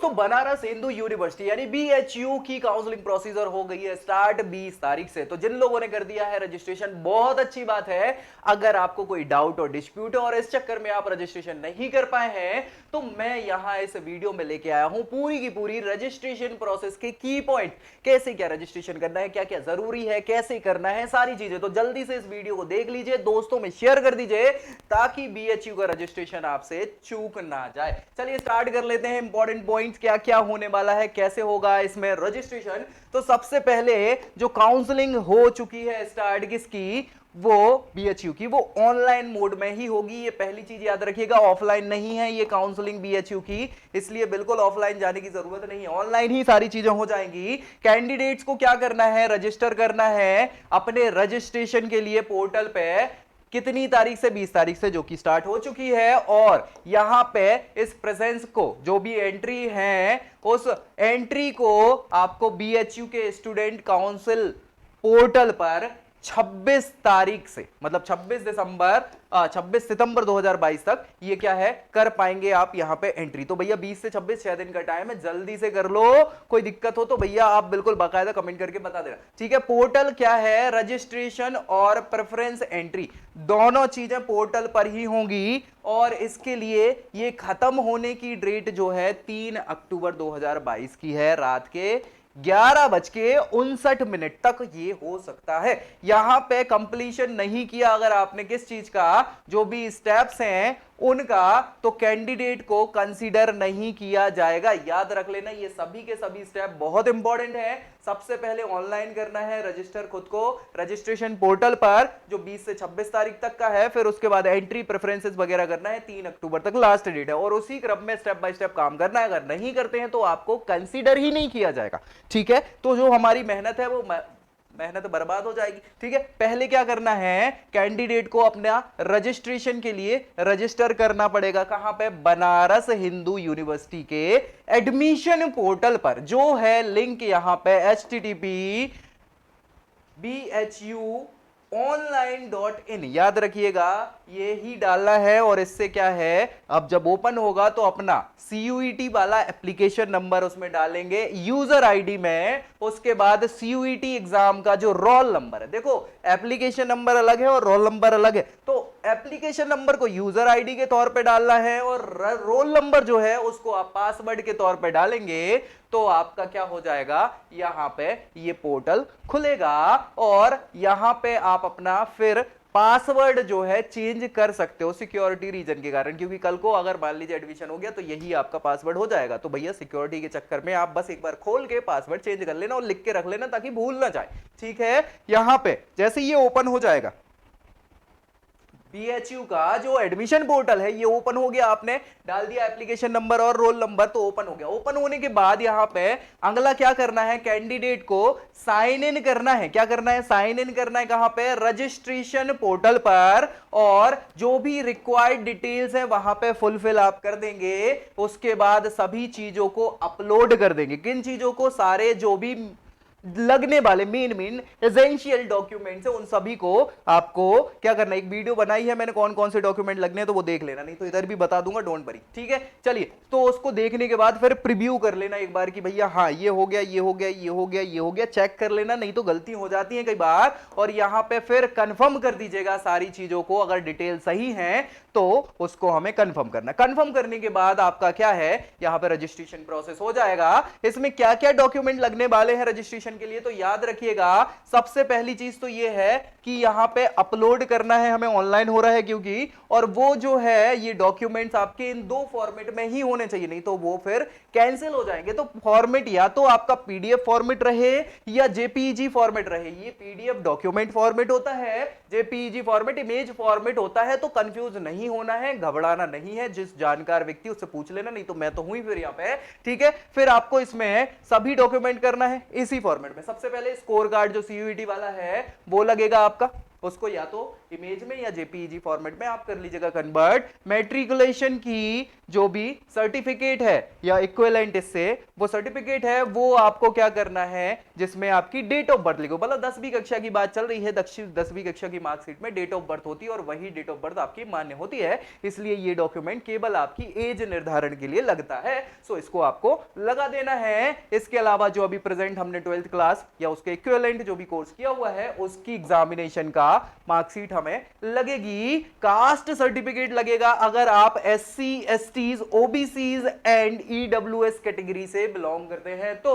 दोस्तों बनारस हिंदू यूनिवर्सिटी यानी बीएचयू की काउंसलिंग प्रोसीजर हो गई है स्टार्ट 20 तारीख से। तो जिन लोगों ने कर दिया है रजिस्ट्रेशन, बहुत अच्छी बात है। अगर आपको कोई डाउट और डिस्प्यूट है और इस चक्कर में आप रजिस्ट्रेशन नहीं कर पाए हैं, तो मैं यहां इस वीडियो में लेके आया हूं पूरी की पूरी रजिस्ट्रेशन प्रोसेस के की पॉइंट। कैसे क्या रजिस्ट्रेशन करना है, क्या क्या जरूरी है, कैसे करना है, सारी चीजें। तो जल्दी से इस वीडियो को देख लीजिए, दोस्तों में शेयर कर दीजिए ताकि बीएचयू का रजिस्ट्रेशन आपसे चूक ना जाए। चलिए स्टार्ट कर लेते हैं। इंपॉर्टेंट पॉइंट्स क्या क्या होने वाला है, कैसे होगा इसमें रजिस्ट्रेशन। तो सबसे पहले जो काउंसलिंग हो चुकी है स्टार्ट किसकी, वो बीएचयू की, वो ऑनलाइन मोड में ही होगी। ये पहली चीज याद रखिएगा, ऑफलाइन नहीं है ये काउंसलिंग बीएचयू की, इसलिए बिल्कुल ऑफलाइन जाने की जरूरत नहीं है, ऑनलाइन ही सारी चीजें हो जाएंगी। कैंडिडेट्स को क्या करना है, रजिस्टर करना है अपने रजिस्ट्रेशन के लिए पोर्टल पे। कितनी तारीख से, 20 तारीख से, जो कि स्टार्ट हो चुकी है। और यहां पे इस प्रेजेंस को, जो भी एंट्री है, उस एंट्री को आपको बीएचयू के स्टूडेंट काउंसिल पोर्टल पर 26 तारीख से, मतलब 26 सितंबर 2022 तक ये क्या है, कर पाएंगे आप यहां पे एंट्री। तो भैया 20 से 26 6 दिन का टाइम है, जल्दी से कर लो। कोई दिक्कत हो तो भैया आप बिल्कुल बाकायदा कमेंट करके बता देना, ठीक है। पोर्टल क्या है, रजिस्ट्रेशन और प्रेफरेंस एंट्री दोनों चीजें पोर्टल पर ही होंगी। और इसके लिए ये खत्म होने की डेट जो है 3 अक्टूबर 2022 की है, रात के 11:59 तक ये हो सकता है। यहां पे कंप्लीशन नहीं किया अगर आपने किस चीज का, जो भी स्टेप्स हैं उनका, तो कैंडिडेट को कंसीडर नहीं किया जाएगा। याद रख लेना, ये सभी के सभी स्टेप बहुत इंपॉर्टेंट है। सबसे पहले ऑनलाइन करना है रजिस्टर खुद को रजिस्ट्रेशन पोर्टल पर, जो 20 से 26 तारीख तक का है। फिर उसके बाद एंट्री प्रेफरेंसेस वगैरह करना है, 3 अक्टूबर तक लास्ट डेट है। और उसी क्रम में स्टेप बाय स्टेप काम करना है। अगर नहीं करते हैं तो आपको कंसीडर ही नहीं किया जाएगा, ठीक है। तो जो हमारी मेहनत है वो मेहनत बर्बाद हो जाएगी, ठीक है। पहले क्या करना है, कैंडिडेट को अपना रजिस्ट्रेशन के लिए रजिस्टर करना पड़ेगा। कहां पे, बनारस हिंदू यूनिवर्सिटी के एडमिशन पोर्टल पर, जो है लिंक यहां पे http://bhu.online.in, याद रखिएगा ये ही डालना है। और इससे क्या है, अब जब ओपन होगा तो अपना CUET वाला एप्लीकेशन नंबर उसमें डालेंगे यूजर आईडी में। उसके बाद CUET एग्जाम का जो रोल नंबर है, देखो एप्लीकेशन नंबर अलग है और रोल नंबर अलग है, तो एप्लीकेशन नंबर को यूजर आईडी के तौर पे डालना है और रोल नंबर जो है उसको आप पासवर्ड के तौर पे डालेंगे। तो आपका क्या हो जाएगा, यहां पे ये पोर्टल खुलेगा और यहां पे आप अपना फिर पासवर्ड जो है चेंज कर सकते हो सिक्योरिटी रीजन के कारण। क्योंकि कल को अगर मान लीजिए एडमिशन हो गया तो यही आपका पासवर्ड हो जाएगा। तो भैया सिक्योरिटी के चक्कर में आप बस एक बार खोल के पासवर्ड चेंज कर लेना और लिख के रख लेना ताकि भूल ना जाए, ठीक है। यहां पे जैसे ये ओपन हो जाएगा, बीएचयू का जो एडमिशन पोर्टल है ये ओपन हो गया, आपने डाल दिया एप्लीकेशन नंबर और रोल नंबर, तो ओपन हो गया। ओपन होने के बाद यहां पे अगला क्या करना है, कैंडिडेट को साइन इन करना है। क्या करना है, साइन इन करना है कहां पे, रजिस्ट्रेशन पोर्टल पर। और जो भी रिक्वायर्ड डिटेल्स है वहां पे फुलफिल आप कर देंगे। उसके बाद सभी चीजों को अपलोड कर देंगे। किन चीजों को, सारे जो भी लगने वाले मेन एसेंशियल डॉक्यूमेंट्स है उन सभी को आपको क्या करना है। एक वीडियो बनाई है मैंने कौन कौन से डॉक्यूमेंट लगने हैं, तो वो देख लेना, नहीं तो इधर भी बता दूंगा, डोंट वरी, ठीक है। चलिए, तो उसको देखने के बाद फिर प्रीव्यू कर लेना एक बार कि भैया हाँ ये हो गया, ये हो गया, ये हो गया, ये हो गया, चेक कर लेना, नहीं तो गलती हो जाती है कई बार। और यहां पे फिर कंफर्म कर दीजिएगा सारी चीजों को, अगर डिटेल सही है तो उसको हमें कंफर्म करना। कंफर्म करने के बाद आपका क्या है, यहां पे रजिस्ट्रेशन प्रोसेस हो जाएगा। इसमें क्या क्या डॉक्यूमेंट लगने वाले हैं रजिस्ट्रेशन के लिए, तो याद रखिएगा सबसे पहली चीज तो ये है कि यहां पे अपलोड करना है हमें, ऑनलाइन हो रहा है क्योंकि, और वो जो है ये डॉक्यूमेंट्स आपके इन 2 फॉर्मेट में ही होने चाहिए, नहीं तो वो फिर कैंसिल हो जाएंगे। तो फॉर्मेट या तो आपका पीडीएफ फॉर्मेट रहे या जेपीईजी फॉर्मेट रहे। ये पीडीएफ डॉक्यूमेंट फॉर्मेट होता है, जेपीईजी फॉर्मेट इमेज फॉर्मेट होता है। तो कंफ्यूज नहीं होना है, घबराना नहीं है, जिस जानकार व्यक्ति उससे पूछ लेना, नहीं तो मैं तो हूं ही फिर यहां पे, ठीक है। फिर आपको इसमें सभी डॉक्यूमेंट करना है इसी फॉर्मेट में। सबसे पहले स्कोर कार्ड जो सीयूईटी वाला है वो लगेगा आपका, उसको या तो इमेज में या जेपीईजी फॉर्मेट में आप कर लीजिएगा कन्वर्ट। मैट्रिकुलेशन की जो भी सर्टिफिकेट है या इक्विवेलेंट इससे वो सर्टिफिकेट है वो आपको क्या करना है, जिसमें आपकी डेट ऑफ बर्थ लिखो। मतलब 10वीं कक्षा की बात चल रही है, 10वीं कक्षा की मार्कशीट में डेट ऑफ बर्थ होती है और वही डेट ऑफ बर्थ आपकी मान्य होती है, इसलिए ये डॉक्यूमेंट केवल आपकी एज निर्धारण के लिए लगता है। सो इसको आपको लगा देना है। इसके अलावा जो अभी प्रेजेंट हमने 12th क्लास या उसके इक्विवेलेंट जो भी कोर्स किया हुआ है उसकी एग्जामिनेशन का मार्कशीट हमें लगेगी। कास्ट सर्टिफिकेट लगेगा अगर आप SC STs OBCs and EWS category से बिलोंग करते हैं तो,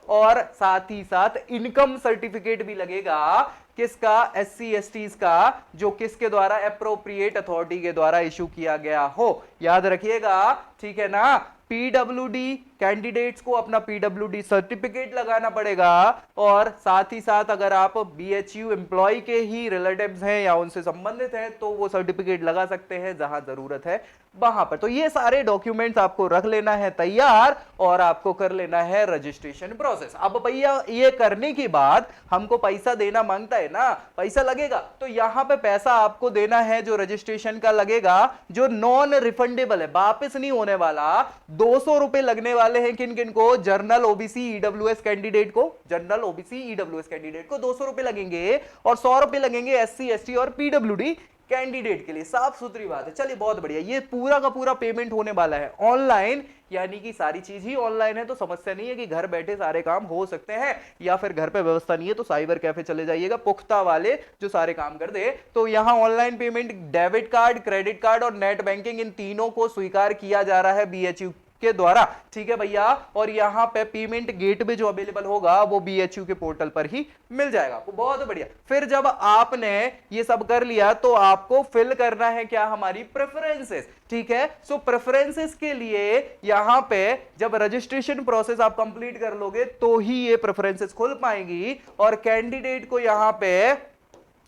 और साथ ही साथ इनकम सर्टिफिकेट भी लगेगा। किसका? SC STs का, जो किसके द्वारा? एप्रोप्रिएट अथॉरिटी के द्वारा इशू किया गया हो, याद रखिएगा, ठीक है ना। PWD कैंडिडेट्स को अपना PWD सर्टिफिकेट लगाना पड़ेगा, और साथ ही साथ अगर आप BHU एम्प्लॉय के ही रिलेटिव्स हैं या उनसे संबंधित हैं तो वो सर्टिफिकेट लगा सकते हैं जहां जरूरत है वहां पर। तो ये सारे डॉक्यूमेंट्स आपको रख लेना है तैयार और आपको कर लेना है रजिस्ट्रेशन प्रोसेस। अब भैया ये करने के बाद हमको पैसा देना मांगता है ना, पैसा लगेगा, तो यहां पे पैसा आपको देना है जो रजिस्ट्रेशन का लगेगा, जो नॉन रिफंडेबल है, वापस नहीं होने वाला। 200 रुपए लगने वाले हैं किन किन को? जनरल ओबीसी ईडब्ल्यूएस कैंडिडेट को, जनरल ओबीसी ईडब्ल्यूएस कैंडिडेट को 200 रुपए लगेंगे, और 100 रुपए लगेंगे SC ST और PWD कैंडिडेट के लिए। साफ सुथरी बात है। चलिए बहुत बढ़िया, ये पूरा का पूरा पेमेंट होने वाला है ऑनलाइन, यानी कि सारी चीज ही ऑनलाइन है, तो समस्या नहीं है कि घर बैठे सारे काम हो सकते हैं, या फिर घर पे व्यवस्था नहीं है तो साइबर कैफे चले जाइएगा, पुख्ता वाले जो सारे काम कर दे। तो यहां online payment, debit card, credit card और नेट बैंकिंग, इन तीनों को स्वीकार किया जा रहा है BHU के द्वारा, ठीक है भैया। और यहां पे पेमेंट गेटवे जो अवेलेबल होगा वो BHU के पोर्टल पर ही मिल जाएगा आपको। बहुत बढ़िया। फिर जब आपने ये सब कर लिया तो आपको फिल करना है क्या? हमारी प्रेफरेंसेस, ठीक है। सो प्रेफरेंसेस के लिए यहां पे जब रजिस्ट्रेशन प्रोसेस आप कंप्लीट कर लोगे तो ही ये प्रेफरेंसेस खुल पाएंगी, और कैंडिडेट को यहां पे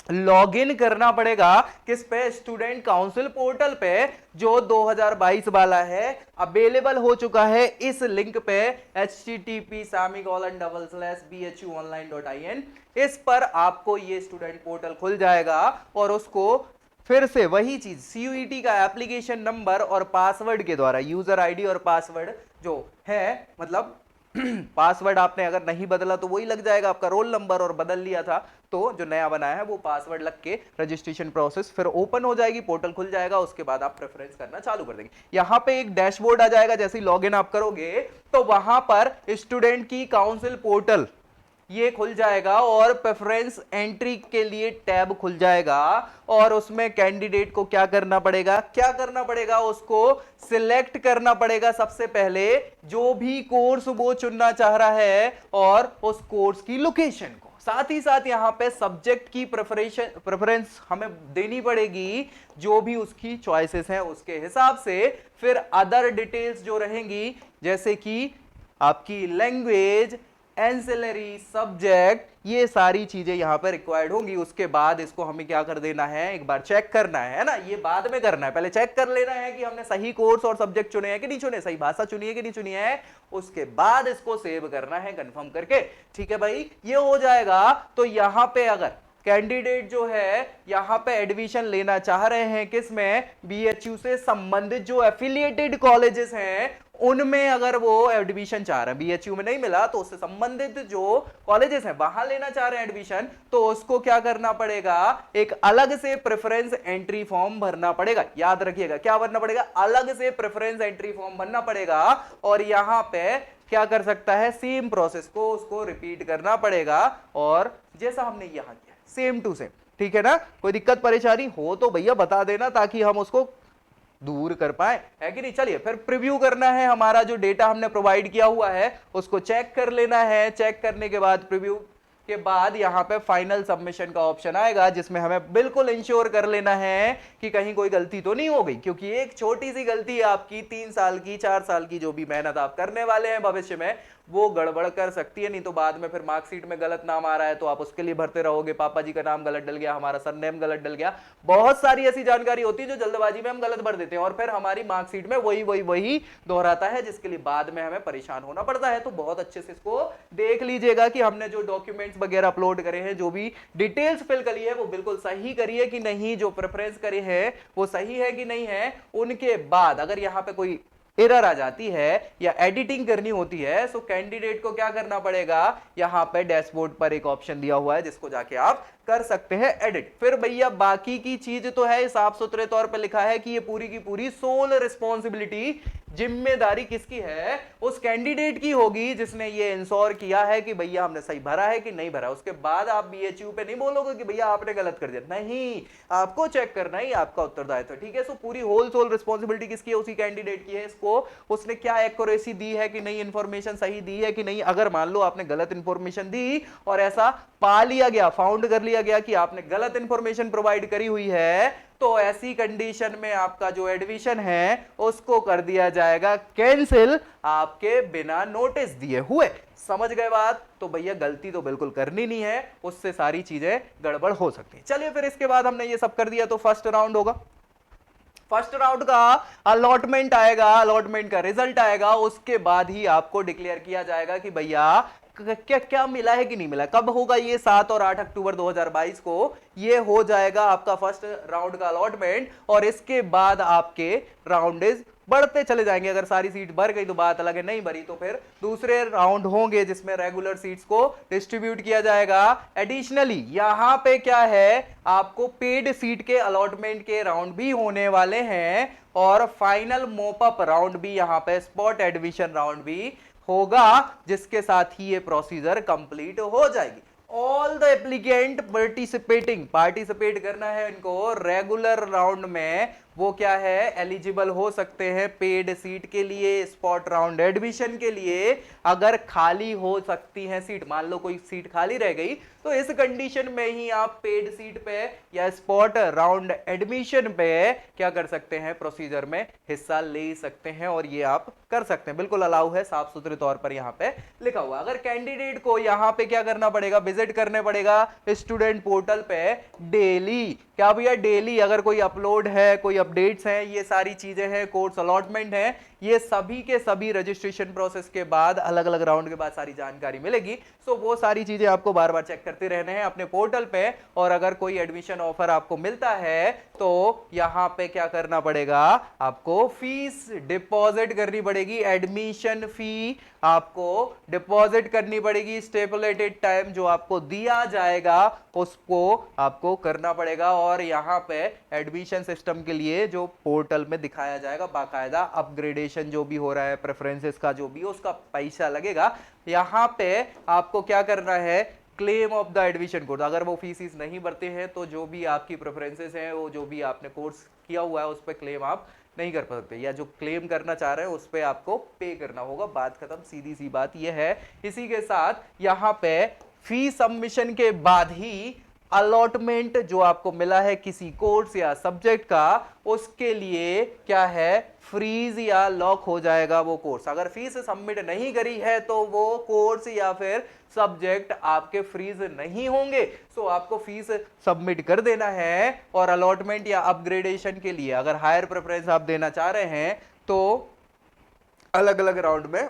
लॉगिन करना पड़ेगा। किस पे? स्टूडेंट काउंसिल पोर्टल पे, जो 2022 वाला है, अवेलेबल हो चुका है इस लिंक पे http://bhuonline.in। इस पर आपको ये स्टूडेंट पोर्टल खुल जाएगा, और उसको फिर से वही चीज CUET का एप्लीकेशन नंबर और पासवर्ड के द्वारा, यूजर आईडी और पासवर्ड जो है, मतलब पासवर्ड आपने अगर नहीं बदला तो वही लग जाएगा, आपका रोल नंबर, और बदल लिया था तो जो नया बनाया है वो पासवर्ड लग के रजिस्ट्रेशन प्रोसेस फिर ओपन हो जाएगी, पोर्टल खुल जाएगा, उसके बाद आप प्रेफरेंस करना चालू कर देंगे। यहां पे एक डैशबोर्ड आ जाएगा, जैसे ही लॉगिन आप करोगे तो वहां पर स्टूडेंट की काउंसिल पोर्टल ये खुल जाएगा, और प्रेफरेंस एंट्री के लिए टैब खुल जाएगा, और उसमें कैंडिडेट को क्या करना पड़ेगा? उसको सिलेक्ट करना पड़ेगा सबसे पहले जो भी कोर्स वो चुनना चाह रहा है, और उस कोर्स की लोकेशन को। साथ ही साथ यहां पे सब्जेक्ट की प्रेफरेंस हमें देनी पड़ेगी, जो भी उसकी चॉइसेस हैं उसके हिसाब से। फिर अदर डिटेल्स जो रहेंगी, जैसे कि आपकी लैंग्वेज, एंसिलरी सब्जेक्ट, ये सारी चीजें यहां पर रिक्वायर्ड होंगी। उसके बाद इसको हमें क्या कर देना है? एक बार चेक करना है ना, ये बाद में करना है, पहले चेक कर लेना है कि हमने सही कोर्स और सब्जेक्ट चुने हैं कि नहीं चुने, सही भाषा चुनी है कि नहीं चुनी है, उसके बाद इसको सेव करना है कंफर्म करके, ठीक है भाई। ये हो जाएगा तो यहां पे अगर कैंडिडेट जो है यहां पे एडमिशन लेना चाह रहे हैं किसमें? BHU से संबंधित जो एफिलिएटेड कॉलेजेस हैं उनमें अगर वो एडमिशन चाह रहे हैं, BHU में नहीं मिला तो उससे संबंधित जो कॉलेजेस हैं वहां लेना चाह रहे हैं एडमिशन, तो उसको क्या करना पड़ेगा? एक अलग से प्रेफरेंस एंट्री फॉर्म भरना पड़ेगा। याद रखिएगा, क्या भरना पड़ेगा? अलग से प्रेफरेंस एंट्री फॉर्म भरना पड़ेगा, और यहां पे क्या कर सकता है? सेम प्रोसेस को उसको रिपीट करना पड़ेगा, और जैसा हमने यहां किया सेम टू सेम, ठीक है ना। कोई दिक्कत परेशानी हो तो भैया बता देना, ताकि हम उसको दूर कर पाए, है कि नहीं। चलिए फिर प्रीव्यू करना है, हमारा जो डेटा हमने प्रोवाइड किया हुआ है उसको चेक कर लेना है। चेक करने के बाद, प्रीव्यू के बाद यहां पे फाइनल सबमिशन का ऑप्शन आएगा, जिसमें हमें बिल्कुल इंश्योर कर लेना है कि कहीं कोई गलती तो नहीं हो गई, क्योंकि एक छोटी सी गलती आपकी 3 साल की, 4 साल की जो भी मेहनत आप करने वाले हैं भविष्य में, वो गड़बड़ कर सकती है। नहीं तो बाद में फिर मार्कशीट में गलत नाम आ रहा है तो आप उसके लिए भरते रहोगे, पापा जी का नाम गलत डल गया, हमारा सरनेम गलत डल गया, बहुत सारी ऐसी जानकारी होती है जो जल्दबाजी में हम गलत भर देते हैं, और फिर हमारी मार्कशीट में वही दोहराता है, जिसके लिए बाद में हमें परेशान होना पड़ता है। तो बहुत अच्छे से इसको देख लीजिएगा कि हमने जो डॉक्यूमेंट्स डॉक्यूमेंट्स वगैरह अपलोड करे हैं, जो भी डिटेल्स फिल करी है वो बिल्कुल सही करी है कि नहीं, जो प्रेफरेंस करे है वो सही है कि नहीं है। उनके बाद अगर यहां पे कोई एरर आ जाती है या एडिटिंग करनी होती है, सो कैंडिडेट को क्या करना पड़ेगा, यहां पे डैशबोर्ड पर एक ऑप्शन दिया हुआ है जिसको जाके आप कर सकते हैं एडिट। फिर भैया बाकी की चीज तो है, साफ सुथरे तौर पे लिखा है कि ये पूरी की पूरी सोल रिस्पॉन्सिबिलिटी, जिम्मेदारी किसकी है, उस कैंडिडेट की होगी जिसने ये इंश्योर किया है कि भैया हमने सही भरा है कि नहीं भरा। उसके बाद आप बीएचयू पे नहीं बोलोगे कि भैया आपने गलत कर दिया, नहीं, आपको चेक करना ही आपका उत्तरदायित्व है, ठीक है। सो पूरी होल सोल रिस्पॉन्सिबिलिटी किसकी है, उसी कैंडिडेट की है। इसको उसने क्या एक्यूरेसी दी है कि नहीं, इंफॉर्मेशन सही दी है कि नहीं। अगर मान लो आपने गलत इंफॉर्मेशन दी और ऐसा पा लिया गया, फाउंड कर लिया गया कि आपने गलत इंफॉर्मेशन प्रोवाइड करी हुई है, तो ऐसी कंडीशन में आपका जो एडमिशन है उसको कर दिया जाएगा कैंसिल, आपके बिना नोटिस दिए हुए। समझ गए बात? तो भैया गलती तो बिल्कुल करनी नहीं है, उससे सारी चीजें गड़बड़ हो सकती है। चलिए फिर इसके बाद हमने ये सब कर दिया तो फर्स्ट राउंड होगा। फर्स्ट राउंड का अलॉटमेंट आएगा, अलॉटमेंट का रिजल्ट आएगा, उसके बाद ही आपको डिक्लेयर किया जाएगा कि भैया क्या क्या मिला है कि नहीं मिला। कब होगा ये? 7 और 8 अक्टूबर 2022 को ये हो जाएगा आपका फर्स्ट राउंड का अलॉटमेंट, और इसके बाद आपके राउंडेज बढ़ते चले जाएंगे। अगर सारी सीट भर गई तो बात अलग है, नहीं भरी तो फिर दूसरे राउंड होंगे जिसमें रेगुलर सीट्स को डिस्ट्रीब्यूट किया जाएगा। एडिशनली यहां पे क्या है, आपको पेड सीट के अलॉटमेंट के राउंड भी होने वाले हैं, और फाइनल मोपअप राउंड भी, यहां पे स्पॉट एडमिशन राउंड भी होगा, जिसके साथ ही ये प्रोसीजर कंप्लीट हो जाएगी। ऑल द एप्लीकेंट पार्टिसिपेट करना है इनको रेगुलर राउंड में, वो क्या है, एलिजिबल हो सकते हैं पेड सीट के लिए, स्पॉट राउंड एडमिशन के लिए। अगर खाली हो सकती है सीट, मान लो कोई सीट खाली रह गई, तो इस कंडीशन में ही आप पेड सीट पे या स्पॉट राउंड एडमिशन पे क्या कर सकते हैं, प्रोसीजर में हिस्सा ले सकते हैं, और ये आप कर सकते हैं, बिल्कुल अलाउ है, साफ सुथरे तौर पर यहां पे लिखा हुआ। अगर कैंडिडेट को यहां पे क्या करना पड़ेगा, विजिट करने पड़ेगा स्टूडेंट पोर्टल पे डेली। क्या भैया? डेली अगर कोई अपलोड है, कोई अपडेट्स हैं, ये सारी चीजें हैं, कोर्स अलॉटमेंट है, ये सभी के सभी रजिस्ट्रेशन प्रोसेस के बाद, अलग अलग राउंड के बाद सारी जानकारी मिलेगी। सो वो सारी चीजें आपको बार बार चेक करते रहने हैं अपने पोर्टल पे। और अगर कोई एडमिशन ऑफर आपको मिलता है तो यहां पे क्या करना पड़ेगा, आपको फीस डिपॉजिट करनी पड़ेगी, एडमिशन फी आपको डिपॉजिट करनी पड़ेगी। स्टेपुलेटेड टाइम जो आपको दिया जाएगा उसको आपको करना पड़ेगा, और यहां पे एडमिशन सिस्टम के लिए जो पोर्टल में दिखाया जाएगा बाकायदा अपग्रेडेशन जो भी हो रहा है, प्रेफरेंसेस का जो भी हो, उसका पैसा लगेगा। यहां पे आपको क्या करना है, claim of the admission course. अगर वो फीस नहीं भरते हैं तो जो भी आपकी प्रेफरेंसेस हैं, वो जो भी आपने कोर्स किया हुआ है उस पर क्लेम आप नहीं कर सकते, या जो क्लेम करना चाह रहे हैं उस पर आपको पे करना होगा। बात खत्म, सीधी सी बात यह है। इसी के साथ यहां पे फी सबमिशन के बाद ही अलॉटमेंट जो आपको मिला है किसी कोर्स या सब्जेक्ट का, उसके लिए क्या है, फ्रीज या लॉक हो जाएगा वो कोर्स। अगर फीस सबमिट नहीं करी है तो वो कोर्स या फिर सब्जेक्ट आपके फ्रीज नहीं होंगे। सो आपको फीस सबमिट कर देना है, और अलॉटमेंट या अपग्रेडेशन के लिए अगर हायर प्रेफरेंस आप देना चाह रहे हैं तो अलग अलग राउंड में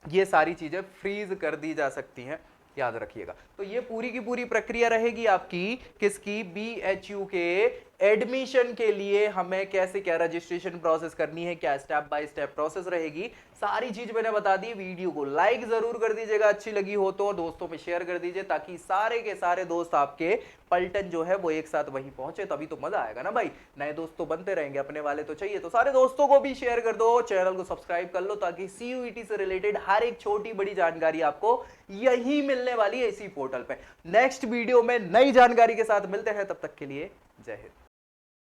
ये सारी चीजें फ्रीज कर दी जा सकती हैं, याद रखिएगा। तो ये पूरी की पूरी प्रक्रिया रहेगी आपकी किसकी, बीएचयू के एडमिशन के लिए। हमें कैसे क्या रजिस्ट्रेशन प्रोसेस करनी है, क्या स्टेप बाय स्टेप प्रोसेस रहेगी, सारी चीज मैंने बता दी। वीडियो को लाइक जरूर कर दीजिएगा, अच्छी लगी हो तो दोस्तों में शेयर कर दीजिए, ताकि सारे के सारे दोस्त आपके पलटन जो है वो एक साथ वहीं पहुंचे, तभी तो मजा आएगा ना भाई। नए दोस्त तो बनते रहेंगे, अपने वाले तो चाहिए, तो सारे दोस्तों को भी शेयर कर दो, चैनल को सब्सक्राइब कर लो, ताकि सीयूईटी से रिलेटेड हर एक छोटी बड़ी जानकारी आपको यही मिलने वाली है इसी पोर्टल पे। नेक्स्ट वीडियो में नई जानकारी के साथ मिलते हैं, तब तक के लिए जय हिंद।